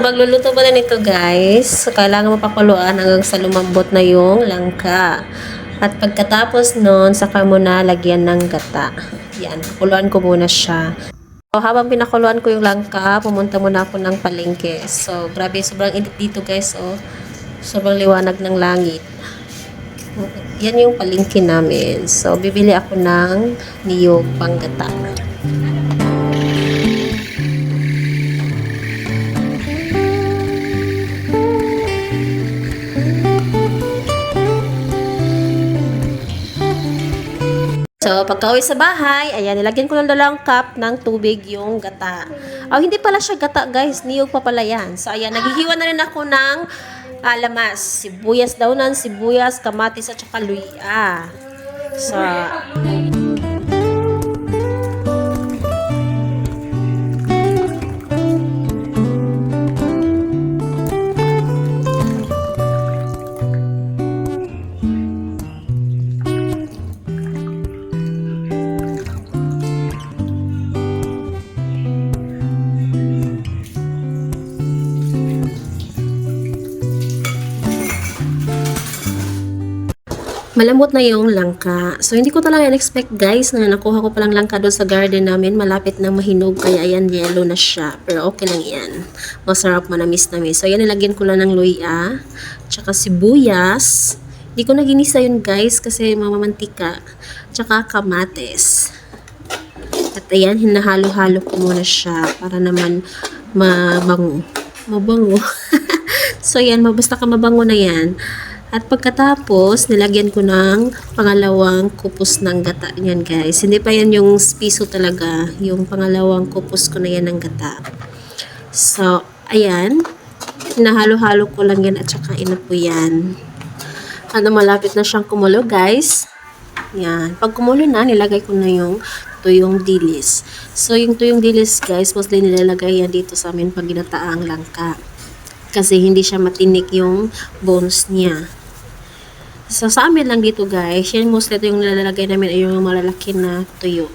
Magluluto pala nito guys. Kailangan mapakuluan hanggang sa lumambot na yung langka. At pagkatapos nun, saka mo na lagyan ng gata. Yan, pakuluan ko muna siya. So, habang pinakuluan ko yung langka, pumunta muna ako ng palengke. So, grabe, sobrang init dito guys. Oh. Sobrang liwanag ng langit. Yan yung palengke namin. So, bibili ako ng niyog panggata. So, pagka-uwi sa bahay, ayan, nilagyan ko ng 2 cup ng tubig yung gata. Oh, hindi pala siya gata, guys. Niyog pa pala yan. So, ayan, naghihiwa na rin ako ng lamas. Sibuyas daw nan, sibuyas, kamatis, at saka luya. So, malambot na yung langka. So, hindi ko talaga in-expect guys na nakuha ko palang langka doon sa garden namin. Malapit na mahinog. Kaya ayan, yellow na siya. Pero okay lang yan. Masarap, manamis-namis. So, ayan, nilagyan ko lang ng luya. Tsaka sibuyas. Hindi ko na ginisa yun guys kasi mamamantika. Tsaka kamates. At ayan, hinahalo-halo ko muna siya para naman mabango. Mabango. So, ayan, basta ka mabango na yan. At pagkatapos, nilagyan ko ng pangalawang kupos ng gata niyan guys. Hindi pa yan yung piso talaga. Yung pangalawang kupos ko na yan ng gata. So, ayan. Nahalo-halo ko lang yan at saka inapo yan. Ano, malapit na siyang kumulo guys. Yan. Pag kumulo na, nilagay ko na yung tuyong dilis. So, yung tuyong dilis guys, mostly nilalagay yan dito sa amin pag ginataang langka. Kasi hindi siya matinik yung bones niya. So, sa amin lang dito guys, yan mostly ito yung nilalagay namin ay yung malalaki na tuyo.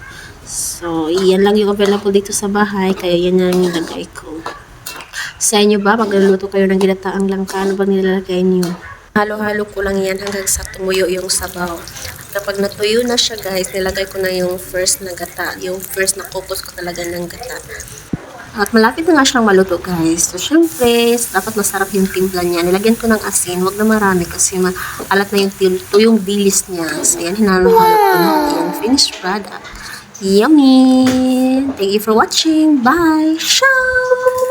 So, yan lang yung available dito sa bahay, kaya yan lang yung nilagay ko. Sa inyo ba, pag naluluto kayo ng ginataang langka, ano bang nilalagay niyo? Halo-halo ko lang yan hanggang sa tumuyo yung sabaw. At kapag natuyo na siya guys, nilagay ko na yung first na gata, yung first na kupos ko talaga ng gata. At malapit na nga siyang maluto guys. So, syempre, dapat masarap yung timpla niya. Nilagyan ko ng asin. Huwag na marami kasi maalat na yung dilis niya. So, yan, hinalo-halo ko na yung finished product. Yummy! Thank you for watching. Bye! Ciao!